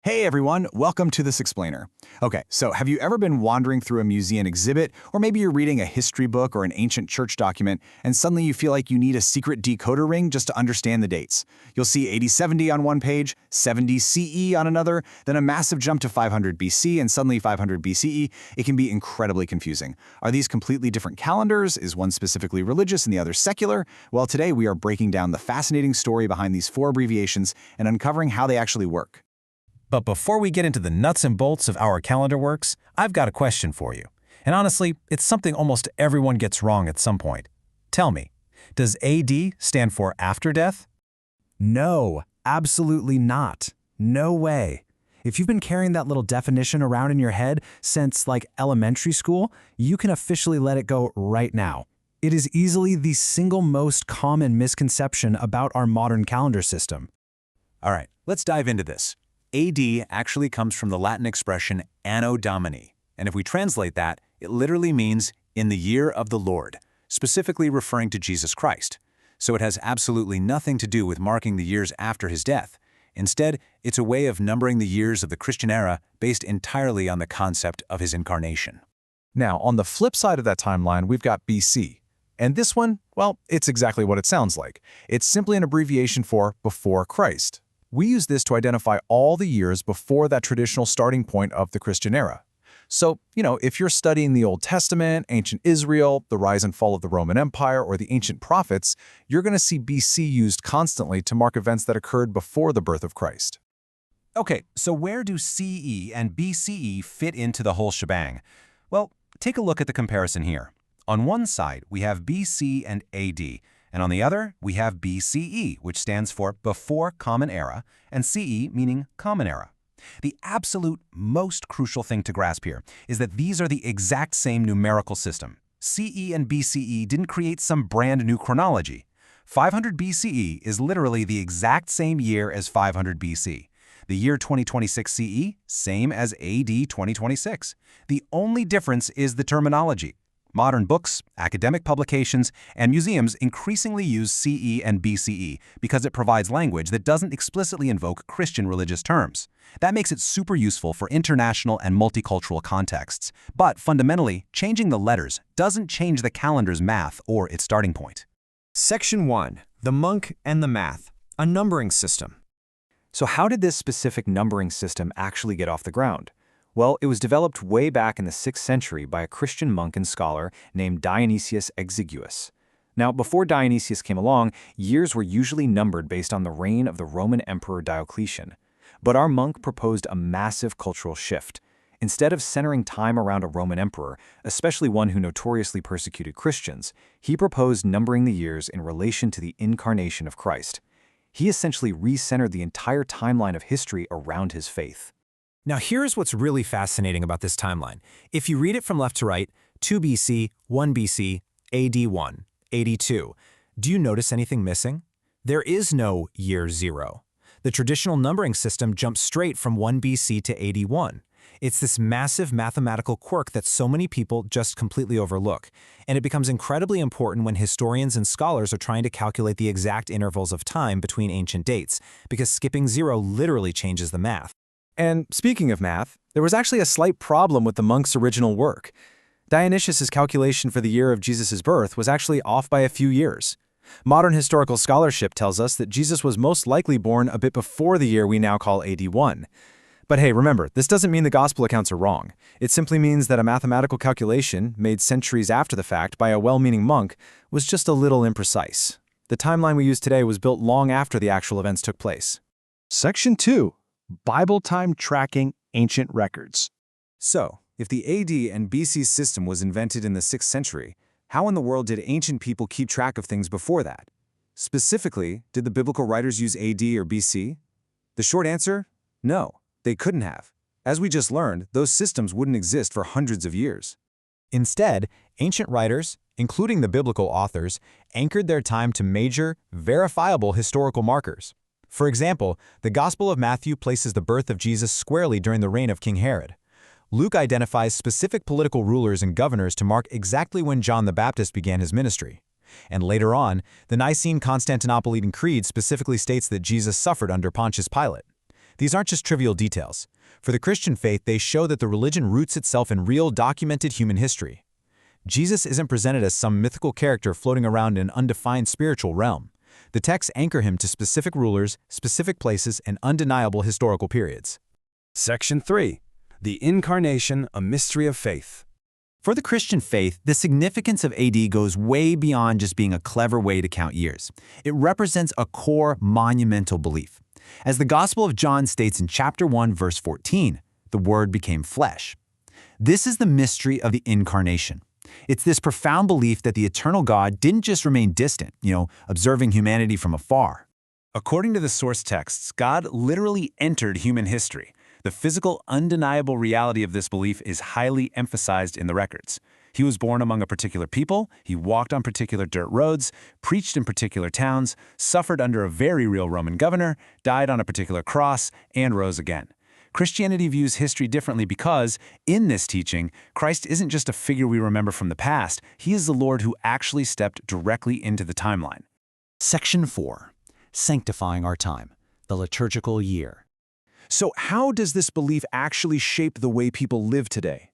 Hey everyone, welcome to This Explainer. Okay, so have you ever been wandering through a museum exhibit, or maybe you're reading a history book or an ancient church document, and suddenly you feel like you need a secret decoder ring just to understand the dates? You'll see 8070 on one page, 70 CE on another, then a massive jump to 500 BC and suddenly 500 BCE. It can be incredibly confusing. Are these completely different calendars? Is one specifically religious and the other secular? Well, today we are breaking down the fascinating story behind these four abbreviations and uncovering how they actually work. But before we get into the nuts and bolts of how our calendar works, I've got a question for you. And honestly, it's something almost everyone gets wrong at some point. Tell me, does AD stand for after death? No, absolutely not. No way. If you've been carrying that little definition around in your head since, elementary school, you can officially let it go right now. It is easily the single most common misconception about our modern calendar system. All right, let's dive into this. AD actually comes from the Latin expression Anno Domini, and if we translate that, it literally means in the year of the Lord, specifically referring to Jesus Christ. So it has absolutely nothing to do with marking the years after his death. Instead, it's a way of numbering the years of the Christian era based entirely on the concept of his incarnation. Now, on the flip side of that timeline, we've got BC. And this one, well, it's exactly what it sounds like. It's simply an abbreviation for before Christ. We use this to identify all the years before that traditional starting point of the Christian era. So, if you're studying the Old Testament, ancient Israel, the rise and fall of the Roman Empire, or the ancient prophets, you're going to see BC used constantly to mark events that occurred before the birth of Christ. Okay, so where do CE and BCE fit into the whole shebang? Well, take a look at the comparison here. On one side, we have BC and AD, and on the other, we have BCE, which stands for Before Common Era, and CE meaning Common Era. The absolute most crucial thing to grasp here is that these are the exact same numerical system. CE and BCE didn't create some brand new chronology. 500 BCE is literally the exact same year as 500 BC. The year 2026 CE, same as AD 2026. The only difference is the terminology. Modern books, academic publications, and museums increasingly use CE and BCE because it provides language that doesn't explicitly invoke Christian religious terms. That makes it super useful for international and multicultural contexts. But fundamentally, changing the letters doesn't change the calendar's math or its starting point. Section 1. The Monk and the Math, a numbering system. So how did this specific numbering system actually get off the ground? Well, it was developed way back in the 6th century by a Christian monk and scholar named Dionysius Exiguus. Now, before Dionysius came along, years were usually numbered based on the reign of the Roman Emperor Diocletian. But our monk proposed a massive cultural shift. Instead of centering time around a Roman emperor, especially one who notoriously persecuted Christians, he proposed numbering the years in relation to the Incarnation of Christ. He essentially recentered the entire timeline of history around his faith. Now here's what's really fascinating about this timeline. If you read it from left to right, 2 BC, 1 BC, AD 1, AD 2, do you notice anything missing? There is no year 0. The traditional numbering system jumps straight from 1 BC to AD 1. It's this massive mathematical quirk that so many people just completely overlook, and it becomes incredibly important when historians and scholars are trying to calculate the exact intervals of time between ancient dates, because skipping 0 literally changes the math. And speaking of math, there was actually a slight problem with the monk's original work. Dionysius' calculation for the year of Jesus' birth was actually off by a few years. Modern historical scholarship tells us that Jesus was most likely born a bit before the year we now call AD 1. But hey, remember, this doesn't mean the gospel accounts are wrong. It simply means that a mathematical calculation, made centuries after the fact by a well-meaning monk, was just a little imprecise. The timeline we use today was built long after the actual events took place. Section 2. Bible time tracking ancient records. So, if the AD and BC system was invented in the 6th century, how in the world did ancient people keep track of things before that? Specifically, did the biblical writers use AD or BC? The short answer? No, they couldn't have. As we just learned, those systems wouldn't exist for hundreds of years. Instead, ancient writers, including the biblical authors, anchored their time to major, verifiable historical markers. For example, the Gospel of Matthew places the birth of Jesus squarely during the reign of King Herod. Luke identifies specific political rulers and governors to mark exactly when John the Baptist began his ministry. And later on, the Nicene Constantinopolitan Creed specifically states that Jesus suffered under Pontius Pilate. These aren't just trivial details. For the Christian faith, they show that the religion roots itself in real, documented human history. Jesus isn't presented as some mythical character floating around in an undefined spiritual realm. The texts anchor him to specific rulers, specific places, and undeniable historical periods. Section 3. The Incarnation, a Mystery of Faith. For the Christian faith, the significance of AD goes way beyond just being a clever way to count years. It represents a core, monumental belief. As the Gospel of John states in chapter 1, verse 14, the Word became flesh. This is the mystery of the Incarnation. It's this profound belief that the eternal God didn't just remain distant, observing humanity from afar. According to the source texts, God literally entered human history. The physical, undeniable reality of this belief is highly emphasized in the records. He was born among a particular people, he walked on particular dirt roads, preached in particular towns, suffered under a very real Roman governor, died on a particular cross, and rose again. Christianity views history differently because, in this teaching, Christ isn't just a figure we remember from the past, he is the Lord who actually stepped directly into the timeline. Section 4. Sanctifying our time, the liturgical year. So how does this belief actually shape the way people live today?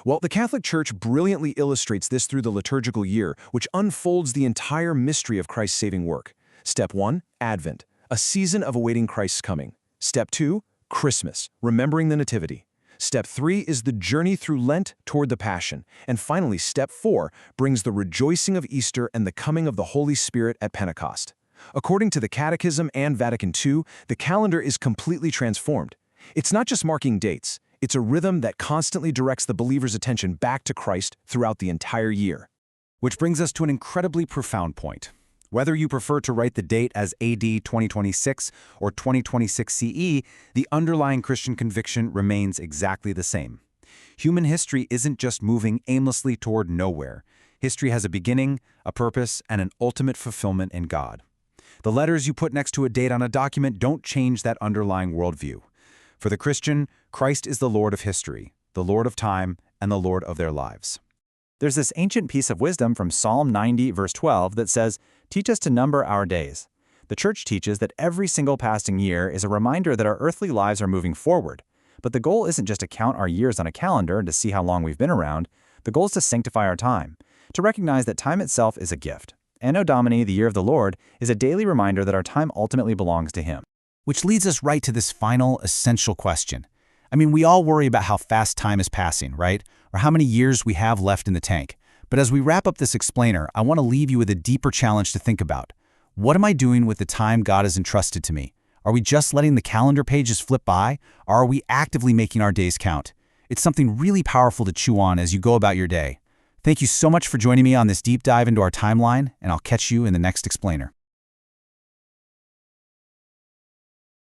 Well, the Catholic Church brilliantly illustrates this through the liturgical year, which unfolds the entire mystery of Christ's saving work. Step 1, Advent, a season of awaiting Christ's coming. Step 2, Christmas, remembering the Nativity. Step 3 is the journey through Lent toward the Passion. And finally, Step 4 brings the rejoicing of Easter and the coming of the Holy Spirit at Pentecost. According to the Catechism and Vatican II, the calendar is completely transformed. It's not just marking dates, it's a rhythm that constantly directs the believer's attention back to Christ throughout the entire year. Which brings us to an incredibly profound point. Whether you prefer to write the date as AD 2026 or 2026 CE, the underlying Christian conviction remains exactly the same. Human history isn't just moving aimlessly toward nowhere. History has a beginning, a purpose, and an ultimate fulfillment in God. The letters you put next to a date on a document don't change that underlying worldview. For the Christian, Christ is the Lord of history, the Lord of time, and the Lord of their lives. There's this ancient piece of wisdom from Psalm 90, verse 12 that says, "Teach us to number our days." The Church teaches that every single passing year is a reminder that our earthly lives are moving forward. But the goal isn't just to count our years on a calendar and to see how long we've been around. The goal is to sanctify our time, to recognize that time itself is a gift. Anno Domini, the year of the Lord, is a daily reminder that our time ultimately belongs to Him. Which leads us right to this final, essential question. We all worry about how fast time is passing, right? Or how many years we have left in the tank. But as we wrap up this explainer, I want to leave you with a deeper challenge to think about. What am I doing with the time God has entrusted to me? Are we just letting the calendar pages flip by, or are we actively making our days count? It's something really powerful to chew on as you go about your day. Thank you so much for joining me on this deep dive into our timeline, and I'll catch you in the next explainer.